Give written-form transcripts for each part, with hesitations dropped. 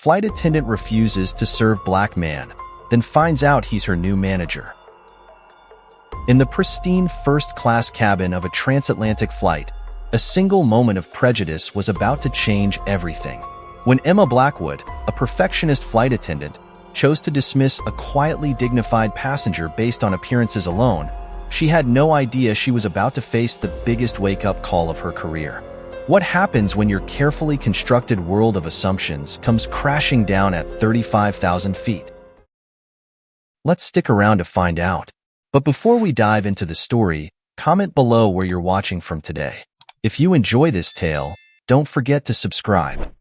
Flight attendant refuses to serve black man, then finds out he's her new manager. In the pristine first-class cabin of a transatlantic flight, a single moment of prejudice was about to change everything. When Emma Blackwood, a perfectionist flight attendant, chose to dismiss a quietly dignified passenger based on appearances alone, she had no idea she was about to face the biggest wake-up call of her career. What happens when your carefully constructed world of assumptions comes crashing down at 35,000 feet? Let's stick around to find out. But before we dive into the story, comment below where you're watching from today. If you enjoy this tale, don't forget to subscribe.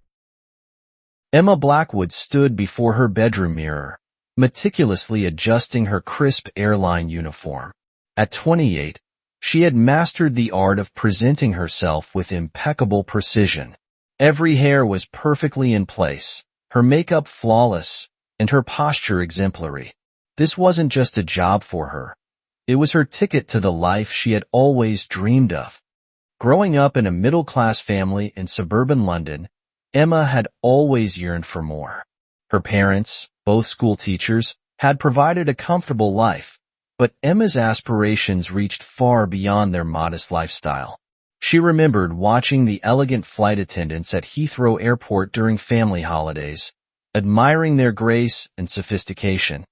Emma Blackwood stood before her bedroom mirror, meticulously adjusting her crisp airline uniform. At 28, she had mastered the art of presenting herself with impeccable precision. Every hair was perfectly in place, her makeup flawless, and her posture exemplary. This wasn't just a job for her. It was her ticket to the life she had always dreamed of. Growing up in a middle-class family in suburban London, Emma had always yearned for more. Her parents, both school teachers, had provided a comfortable life, but Emma's aspirations reached far beyond their modest lifestyle. She remembered watching the elegant flight attendants at Heathrow Airport during family holidays, admiring their grace and sophistication.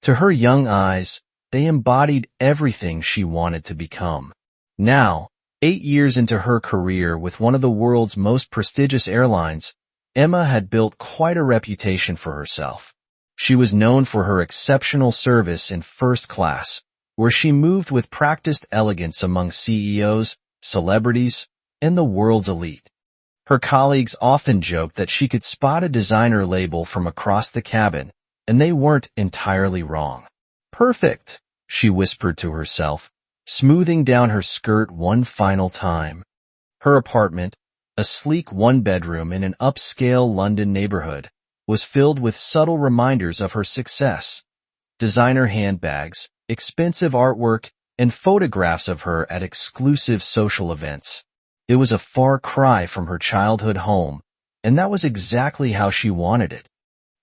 To her young eyes, they embodied everything she wanted to become. Now, 8 years into her career with one of the world's most prestigious airlines, Emma had built quite a reputation for herself. She was known for her exceptional service in first class, where she moved with practiced elegance among CEOs, celebrities, and the world's elite. Her colleagues often joked that she could spot a designer label from across the cabin, and they weren't entirely wrong. "Perfect," she whispered to herself, smoothing down her skirt one final time. Her apartment, a sleek one-bedroom in an upscale London neighborhood, was filled with subtle reminders of her success. Designer handbags, expensive artwork, and photographs of her at exclusive social events. It was a far cry from her childhood home, and that was exactly how she wanted it.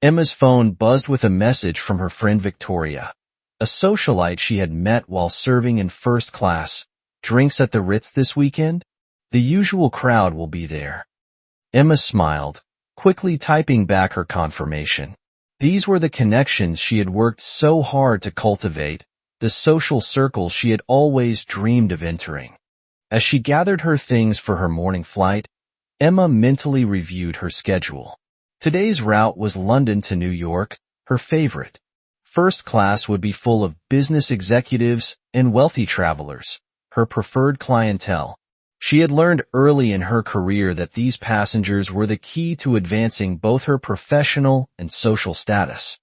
Emma's phone buzzed with a message from her friend Victoria, a socialite she had met while serving in first class. "Drinks at the Ritz this weekend? The usual crowd will be there." Emma smiled, quickly typing back her confirmation. These were the connections she had worked so hard to cultivate, the social circles she had always dreamed of entering. As she gathered her things for her morning flight, Emma mentally reviewed her schedule. Today's route was London to New York, her favorite. First class would be full of business executives and wealthy travelers, her preferred clientele. She had learned early in her career that these passengers were the key to advancing both her professional and social status.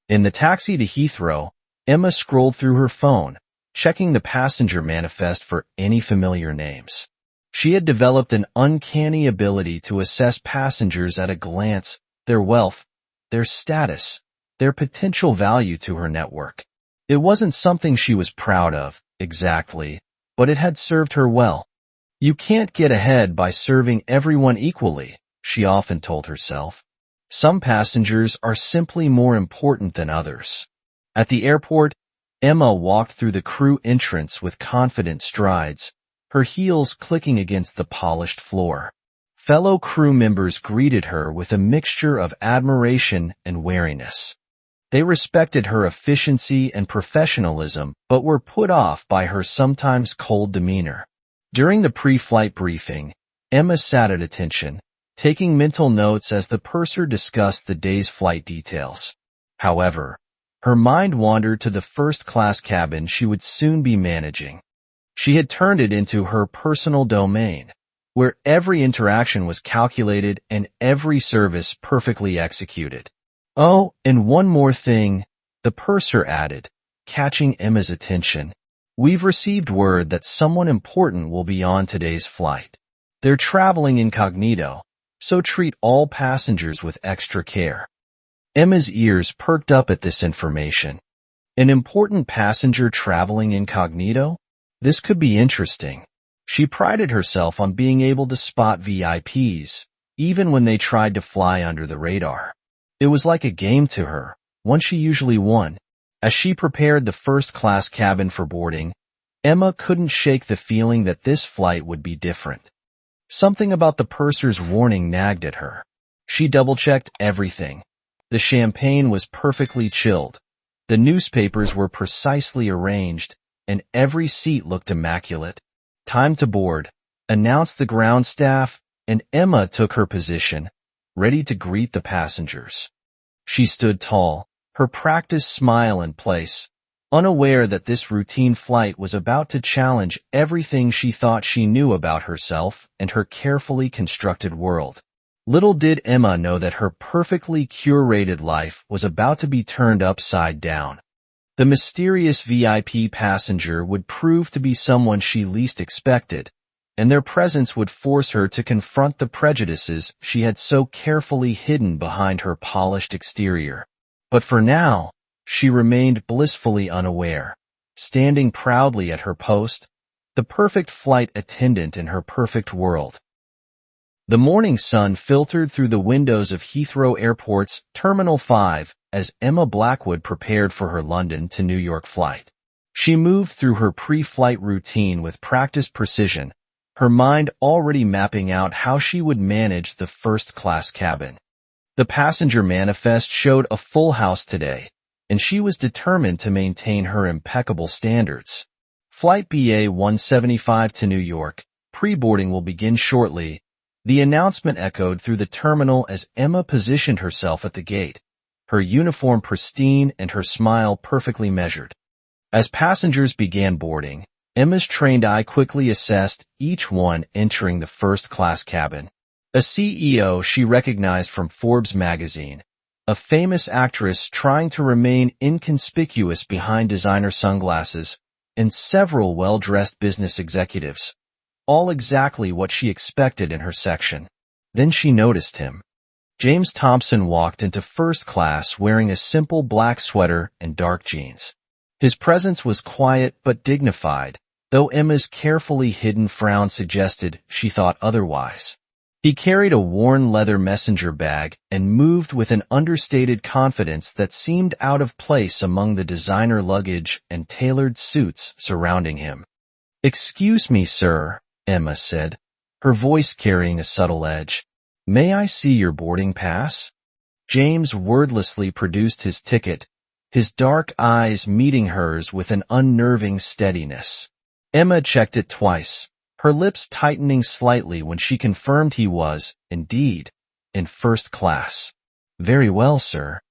In the taxi to Heathrow, Emma scrolled through her phone, checking the passenger manifest for any familiar names. She had developed an uncanny ability to assess passengers at a glance, their wealth, their status, their potential value to her network. It wasn't something she was proud of, exactly, but it had served her well. "You can't get ahead by serving everyone equally," she often told herself. "Some passengers are simply more important than others." At the airport, Emma walked through the crew entrance with confident strides, her heels clicking against the polished floor. Fellow crew members greeted her with a mixture of admiration and wariness. They respected her efficiency and professionalism, but were put off by her sometimes cold demeanor. During the pre-flight briefing, Emma sat at attention, taking mental notes as the purser discussed the day's flight details. However, her mind wandered to the first-class cabin she would soon be managing. She had turned it into her personal domain, where every interaction was calculated and every service perfectly executed. "Oh, and one more thing," the purser added, catching Emma's attention. "We've received word that someone important will be on today's flight. They're traveling incognito, so treat all passengers with extra care." Emma's ears perked up at this information. An important passenger traveling incognito? This could be interesting. She prided herself on being able to spot VIPs, even when they tried to fly under the radar. It was like a game to her, one she usually won. As she prepared the first-class cabin for boarding, Emma couldn't shake the feeling that this flight would be different. Something about the purser's warning nagged at her. She double-checked everything. The champagne was perfectly chilled. The newspapers were precisely arranged, and every seat looked immaculate. "Time to board," announced the ground staff, and Emma took her position, ready to greet the passengers. She stood tall, her practiced smile in place, unaware that this routine flight was about to challenge everything she thought she knew about herself and her carefully constructed world. Little did Emma know that her perfectly curated life was about to be turned upside down. The mysterious VIP passenger would prove to be someone she least expected, and their presence would force her to confront the prejudices she had so carefully hidden behind her polished exterior. But for now, she remained blissfully unaware, standing proudly at her post, the perfect flight attendant in her perfect world. The morning sun filtered through the windows of Heathrow Airport's Terminal 5 as Emma Blackwood prepared for her London to New York flight. She moved through her pre-flight routine with practiced precision, her mind already mapping out how she would manage the first-class cabin. The passenger manifest showed a full house today, and she was determined to maintain her impeccable standards. Flight BA 175 to New York, pre-boarding will begin shortly. The announcement echoed through the terminal as Emma positioned herself at the gate, her uniform pristine and her smile perfectly measured. As passengers began boarding, Emma's trained eye quickly assessed each one entering the first-class cabin. A CEO she recognized from Forbes magazine, a famous actress trying to remain inconspicuous behind designer sunglasses, and several well-dressed business executives, all exactly what she expected in her section. Then she noticed him. James Thompson walked into first class wearing a simple black sweater and dark jeans. His presence was quiet but dignified, though Emma's carefully hidden frown suggested she thought otherwise. He carried a worn leather messenger bag and moved with an understated confidence that seemed out of place among the designer luggage and tailored suits surrounding him. "Excuse me, sir," Emma said, her voice carrying a subtle edge. "May I see your boarding pass?" James wordlessly produced his ticket, his dark eyes meeting hers with an unnerving steadiness. Emma checked it twice, her lips tightening slightly when she confirmed he was, indeed, in first class. "Very well, sir.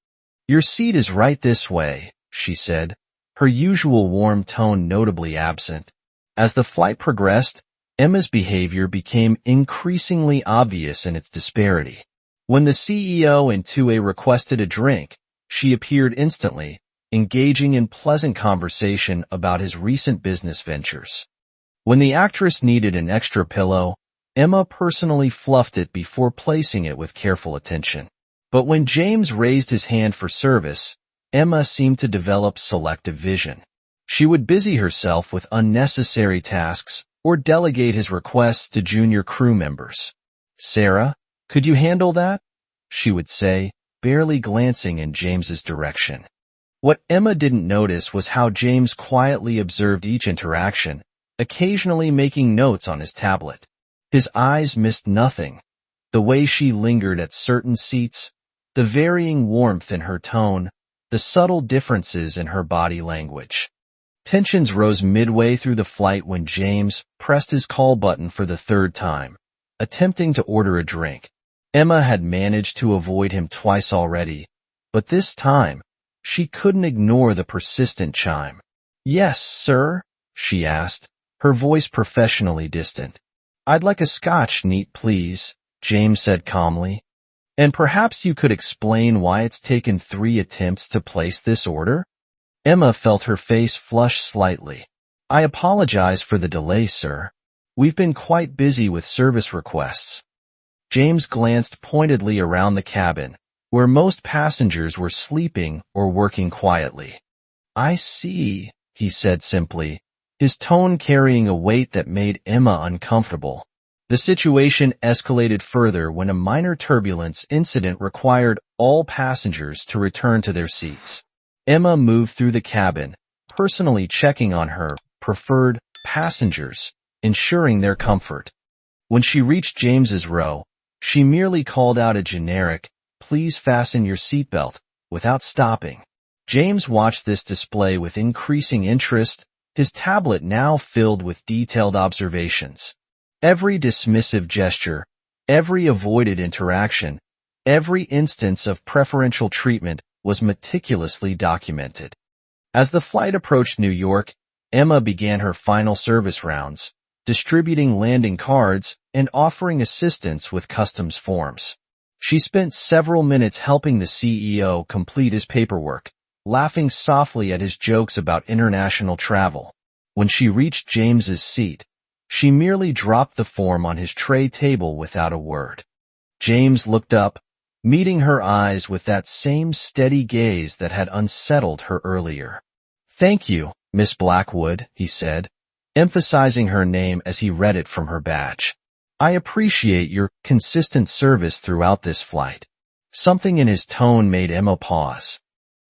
Your seat is right this way," she said, her usual warm tone notably absent. As the flight progressed, Emma's behavior became increasingly obvious in its disparity. When the CEO and 2A requested a drink, she appeared instantly, engaging in pleasant conversation about his recent business ventures. When the actress needed an extra pillow, Emma personally fluffed it before placing it with careful attention. But when James raised his hand for service, Emma seemed to develop selective vision. She would busy herself with unnecessary tasks or delegate his requests to junior crew members. "Sarah, could you handle that?" she would say, barely glancing in James's direction. What Emma didn't notice was how James quietly observed each interaction, occasionally making notes on his tablet. His eyes missed nothing. The way she lingered at certain seats, the varying warmth in her tone, the subtle differences in her body language. Tensions rose midway through the flight when James pressed his call button for the third time, attempting to order a drink. Emma had managed to avoid him twice already, but this time, she couldn't ignore the persistent chime. "Yes, sir?" she asked, her voice professionally distant. "I'd like a scotch, neat, please," James said calmly. "And perhaps you could explain why it's taken 3 attempts to place this order?" Emma felt her face flush slightly. "I apologize for the delay, sir. We've been quite busy with service requests." James glanced pointedly around the cabin, where most passengers were sleeping or working quietly. "I see," he said simply, his tone carrying a weight that made Emma uncomfortable. The situation escalated further when a minor turbulence incident required all passengers to return to their seats. Emma moved through the cabin, personally checking on her preferred passengers, ensuring their comfort. When she reached James's row, she merely called out a generic, "Please fasten your seatbelt," without stopping. James watched this display with increasing interest, his tablet now filled with detailed observations. Every dismissive gesture, every avoided interaction, every instance of preferential treatment was meticulously documented. As the flight approached New York, Emma began her final service rounds, distributing landing cards and offering assistance with customs forms. She spent several minutes helping the CEO complete his paperwork, laughing softly at his jokes about international travel. When she reached James's seat, she merely dropped the form on his tray table without a word. James looked up, meeting her eyes with that same steady gaze that had unsettled her earlier. "Thank you, Miss Blackwood," he said, emphasizing her name as he read it from her badge. "I appreciate your consistent service throughout this flight." Something in his tone made Emma pause.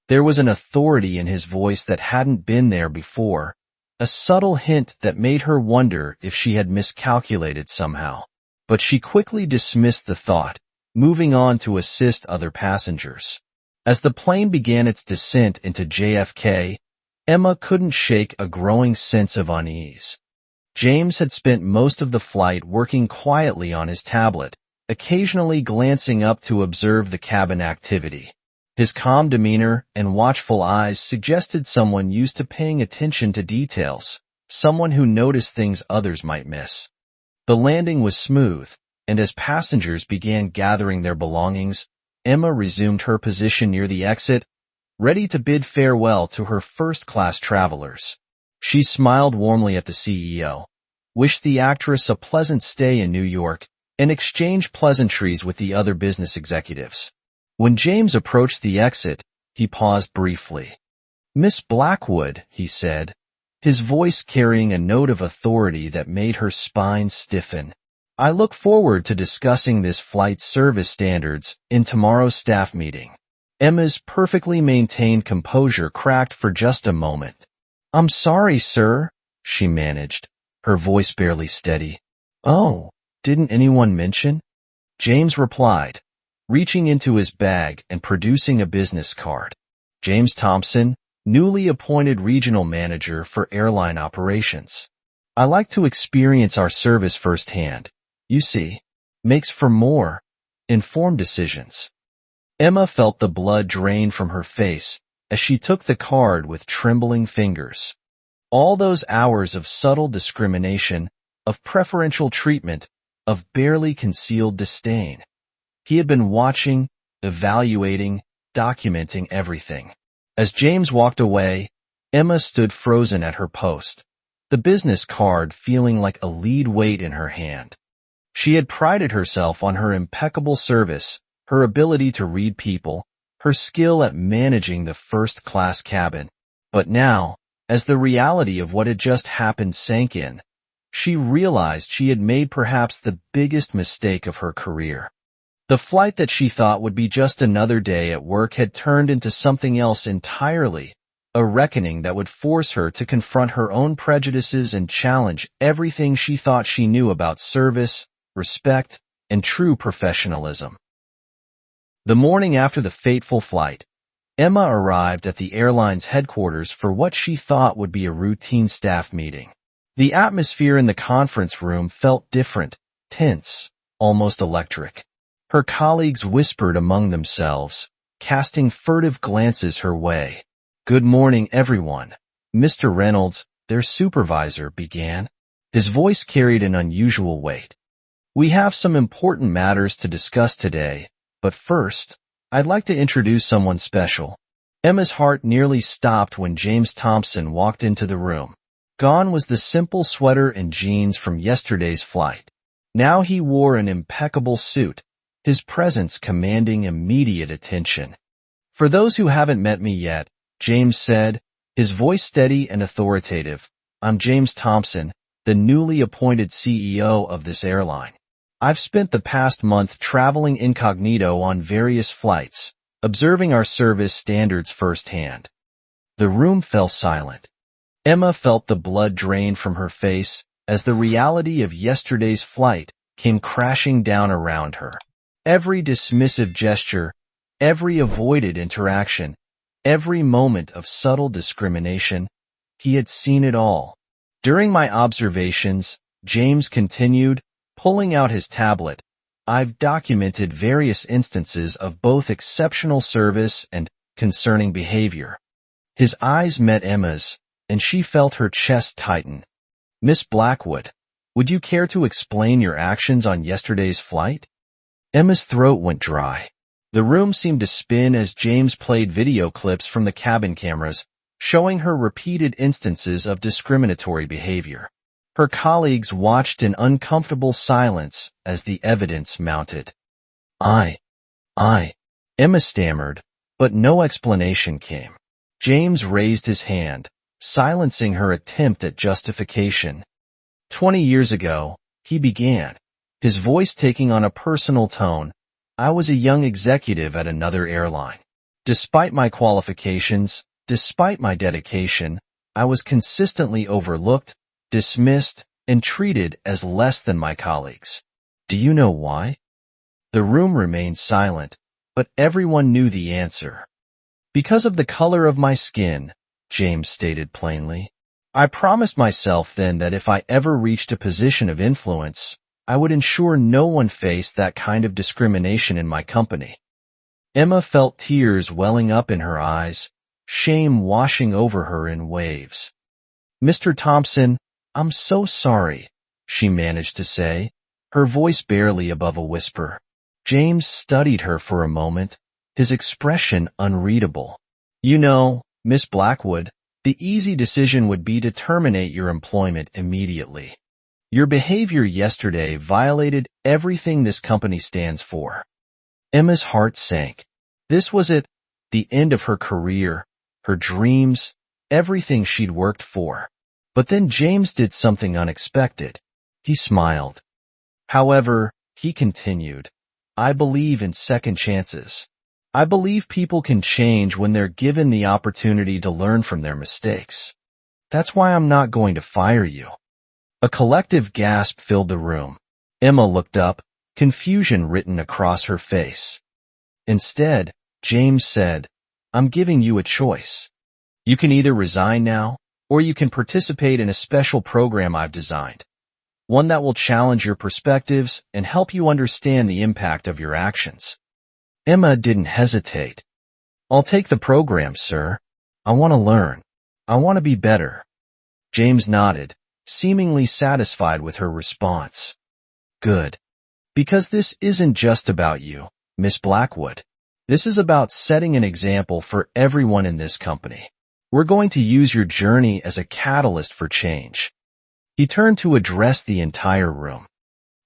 There was an authority in his voice that hadn't been there before, a subtle hint that made her wonder if she had miscalculated somehow. But she quickly dismissed the thought, moving on to assist other passengers. As the plane began its descent into JFK, Emma couldn't shake a growing sense of unease. James had spent most of the flight working quietly on his tablet, occasionally glancing up to observe the cabin activity. His calm demeanor and watchful eyes suggested someone used to paying attention to details, someone who noticed things others might miss. The landing was smooth, and as passengers began gathering their belongings, Emma resumed her position near the exit, ready to bid farewell to her first-class travelers. She smiled warmly at the CEO, wished the actress a pleasant stay in New York, and exchanged pleasantries with the other business executives. When James approached the exit, he paused briefly. "Miss Blackwood," he said, his voice carrying a note of authority that made her spine stiffen. "I look forward to discussing this flight's service standards in tomorrow's staff meeting." Emma's perfectly maintained composure cracked for just a moment. "I'm sorry, sir," she managed, her voice barely steady. "Oh, didn't anyone mention?" James replied, reaching into his bag and producing a business card. "James Thompson, newly appointed regional manager for airline operations. I like to experience our service firsthand. You see, makes for more informed decisions." Emma felt the blood drain from her face as she took the card with trembling fingers. All those hours of subtle discrimination, of preferential treatment, of barely concealed disdain. He had been watching, evaluating, documenting everything. As James walked away, Emma stood frozen at her post, the business card feeling like a lead weight in her hand. She had prided herself on her impeccable service, her ability to read people, her skill at managing the first-class cabin. But now, as the reality of what had just happened sank in, she realized she had made perhaps the biggest mistake of her career. The flight that she thought would be just another day at work had turned into something else entirely, a reckoning that would force her to confront her own prejudices and challenge everything she thought she knew about service, respect, and true professionalism. The morning after the fateful flight, Emma arrived at the airline's headquarters for what she thought would be a routine staff meeting. The atmosphere in the conference room felt different, tense, almost electric. Her colleagues whispered among themselves, casting furtive glances her way. "Good morning, everyone." Mr. Reynolds, their supervisor, began. His voice carried an unusual weight. "We have some important matters to discuss today, but first, I'd like to introduce someone special." Emma's heart nearly stopped when James Thompson walked into the room. Gone was the simple sweater and jeans from yesterday's flight. Now he wore an impeccable suit, his presence commanding immediate attention. "For those who haven't met me yet," James said, his voice steady and authoritative, "I'm James Thompson, the newly appointed CEO of this airline. I've spent the past month traveling incognito on various flights, observing our service standards firsthand. The room fell silent. Emma felt the blood drain from her face as the reality of yesterday's flight came crashing down around her. Every dismissive gesture, every avoided interaction, every moment of subtle discrimination, he had seen it all. During my observations, James continued, pulling out his tablet, I've documented various instances of both exceptional service and concerning behavior. His eyes met Emma's, and she felt her chest tighten. Miss Blackwood, would you care to explain your actions on yesterday's flight? Emma's throat went dry. The room seemed to spin as James played video clips from the cabin cameras, showing her repeated instances of discriminatory behavior. Her colleagues watched in uncomfortable silence as the evidence mounted. Emma stammered, but no explanation came. James raised his hand, silencing her attempt at justification. 20 years ago, he began, his voice taking on a personal tone. I was a young executive at another airline. Despite my qualifications, despite my dedication, I was consistently overlooked, dismissed, and treated as less than my colleagues. Do you know why? The room remained silent, but everyone knew the answer. Because of the color of my skin, James stated plainly. I promised myself then that if I ever reached a position of influence, I would ensure no one faced that kind of discrimination in my company. Emma felt tears welling up in her eyes, shame washing over her in waves. Mr. Thompson, I'm so sorry, she managed to say, her voice barely above a whisper. James studied her for a moment, his expression unreadable. You know, Miss Blackwood, the easy decision would be to terminate your employment immediately. Your behavior yesterday violated everything this company stands for. Emma's heart sank. This was it, the end of her career, her dreams, everything she'd worked for. But then James did something unexpected. He smiled. However, he continued, I believe in second chances. I believe people can change when they're given the opportunity to learn from their mistakes. That's why I'm not going to fire you. A collective gasp filled the room. Emma looked up, confusion written across her face. Instead, James said, I'm giving you a choice. You can either resign now, or you can participate in a special program I've designed. One that will challenge your perspectives and help you understand the impact of your actions. Emma didn't hesitate. I'll take the program, sir. I want to learn. I want to be better. James nodded, seemingly satisfied with her response. Good. Because this isn't just about you, Miss Blackwood. This is about setting an example for everyone in this company. We're going to use your journey as a catalyst for change. He turned to address the entire room.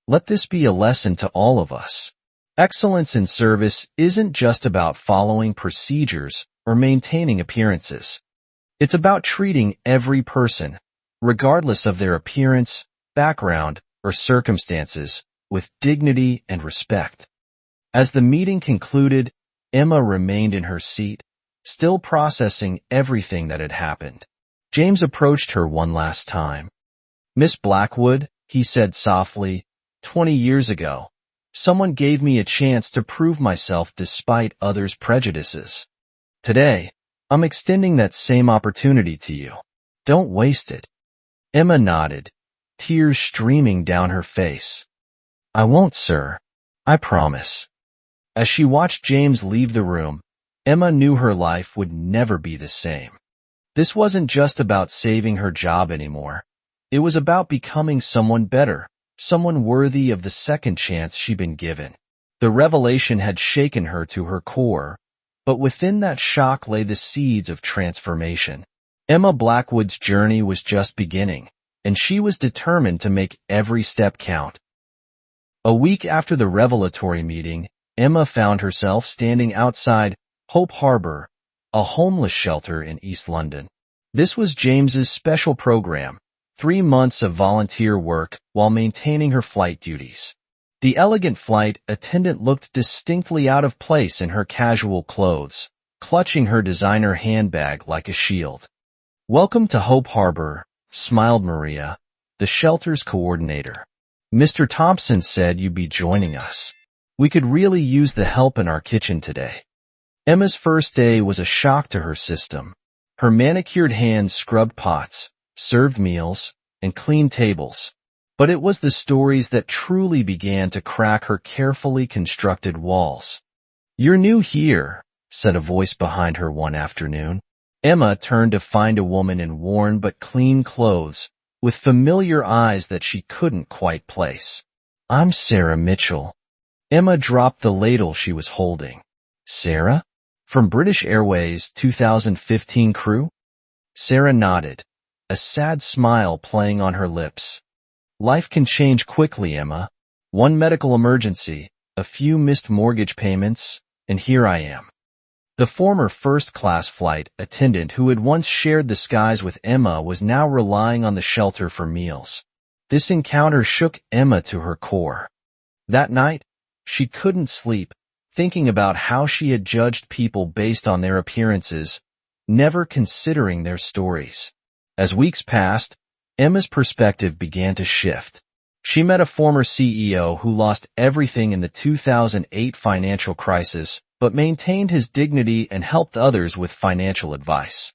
Let this be a lesson to all of us. Excellence in service isn't just about following procedures or maintaining appearances. It's about treating every person, regardless of their appearance, background, or circumstances, with dignity and respect. As the meeting concluded, Emma remained in her seat, still processing everything that had happened. James approached her one last time. Miss Blackwood, he said softly, 20 years ago, someone gave me a chance to prove myself despite others' prejudices. Today, I'm extending that same opportunity to you. Don't waste it. Emma nodded, tears streaming down her face. I won't, sir. I promise. As she watched James leave the room, Emma knew her life would never be the same. This wasn't just about saving her job anymore. It was about becoming someone better, someone worthy of the second chance she'd been given. The revelation had shaken her to her core, but within that shock lay the seeds of transformation. Emma Blackwood's journey was just beginning, and she was determined to make every step count. A week after the revelatory meeting, Emma found herself standing outside Hope Harbor, a homeless shelter in East London. This was James's special program, 3 months of volunteer work while maintaining her flight duties. The elegant flight attendant looked distinctly out of place in her casual clothes, clutching her designer handbag like a shield. "Welcome to Hope Harbor," smiled Maria, the shelter's coordinator. "Mr. Thompson said you'd be joining us. We could really use the help in our kitchen today." Emma's first day was a shock to her system. Her manicured hands scrubbed pots, served meals, and cleaned tables. But it was the stories that truly began to crack her carefully constructed walls. "You're new here," said a voice behind her one afternoon. Emma turned to find a woman in worn but clean clothes, with familiar eyes that she couldn't quite place. "I'm Sarah Mitchell." Emma dropped the ladle she was holding. "Sarah? From British Airways' 2015 crew?" Sarah nodded, a sad smile playing on her lips. "Life can change quickly, Emma. One medical emergency, a few missed mortgage payments, and here I am." The former first-class flight attendant who had once shared the skies with Emma was now relying on the shelter for meals. This encounter shook Emma to her core. That night, she couldn't sleep, thinking about how she had judged people based on their appearances, never considering their stories. As weeks passed, Emma's perspective began to shift. She met a former CEO who lost everything in the 2008 financial crisis, but maintained his dignity and helped others with financial advice.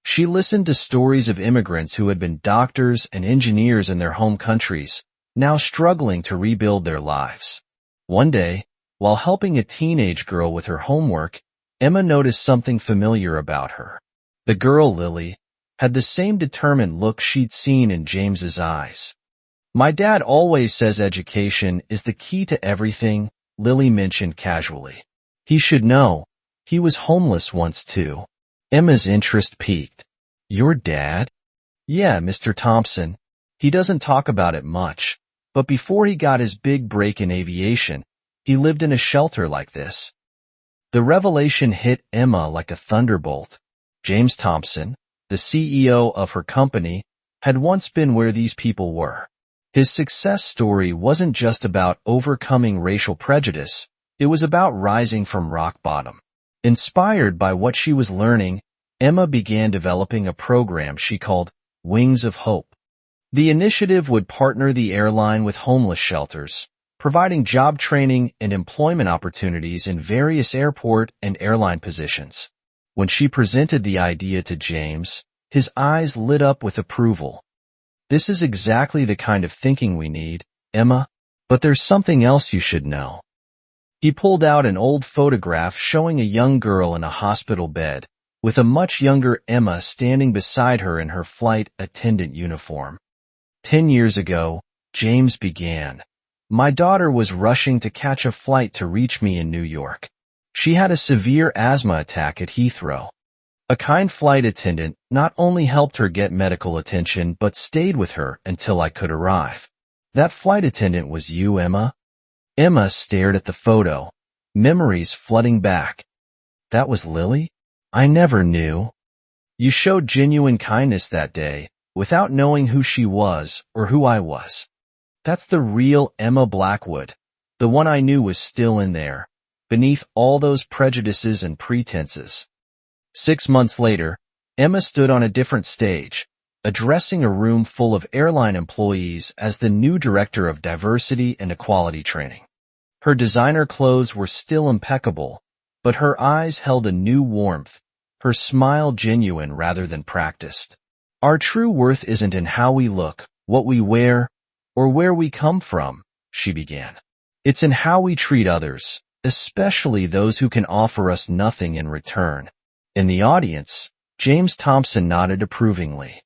She listened to stories of immigrants who had been doctors and engineers in their home countries, now struggling to rebuild their lives. One day, while helping a teenage girl with her homework, Emma noticed something familiar about her. The girl, Lily, had the same determined look she'd seen in James's eyes. "My dad always says education is the key to everything," Lily mentioned casually. "He should know. He was homeless once too." Emma's interest peaked. "Your dad?" "Yeah, Mr. Thompson. He doesn't talk about it much, but before he got his big break in aviation, he lived in a shelter like this." The revelation hit Emma like a thunderbolt. James Thompson, the CEO of her company, had once been where these people were. His success story wasn't just about overcoming racial prejudice, it was about rising from rock bottom. Inspired by what she was learning, Emma began developing a program she called Wings of Hope. The initiative would partner the airline with homeless shelters, providing job training and employment opportunities in various airport and airline positions. When she presented the idea to James, his eyes lit up with approval. "This is exactly the kind of thinking we need, Emma, but there's something else you should know." He pulled out an old photograph showing a young girl in a hospital bed, with a much younger Emma standing beside her in her flight attendant uniform. 10 years ago, James began. "My daughter was rushing to catch a flight to reach me in New York. She had a severe asthma attack at Heathrow. A kind flight attendant not only helped her get medical attention but stayed with her until I could arrive." "That flight attendant was you, Emma?" Emma stared at the photo, memories flooding back. "That was Lily? I never knew." "You showed genuine kindness that day, without knowing who she was or who I was. That's the real Emma Blackwood. The one I knew was still in there, beneath all those prejudices and pretenses." 6 months later, Emma stood on a different stage, addressing a room full of airline employees as the new director of diversity and equality training. Her designer clothes were still impeccable, but her eyes held a new warmth, her smile genuine rather than practiced. "Our true worth isn't in how we look, what we wear, or where we come from," she began. "It's in how we treat others, especially those who can offer us nothing in return." In the audience, James Thompson nodded approvingly.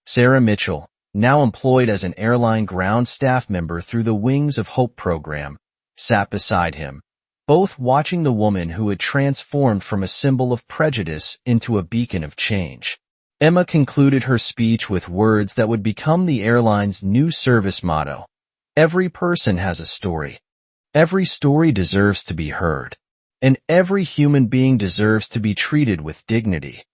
Sarah Mitchell, now employed as an airline ground staff member through the Wings of Hope program, sat beside him, both watching the woman who had transformed from a symbol of prejudice into a beacon of change. Emma concluded her speech with words that would become the airline's new service motto: "Every person has a story. Every story deserves to be heard. And every human being deserves to be treated with dignity."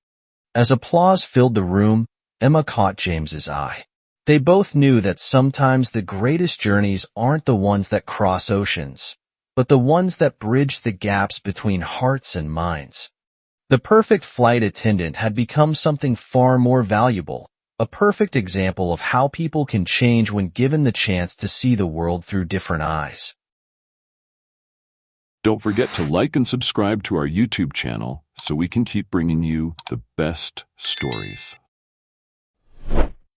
As applause filled the room, Emma caught James's eye. They both knew that sometimes the greatest journeys aren't the ones that cross oceans, but the ones that bridge the gaps between hearts and minds. The perfect flight attendant had become something far more valuable, a perfect example of how people can change when given the chance to see the world through different eyes. Don't forget to like and subscribe to our YouTube channel so we can keep bringing you the best stories.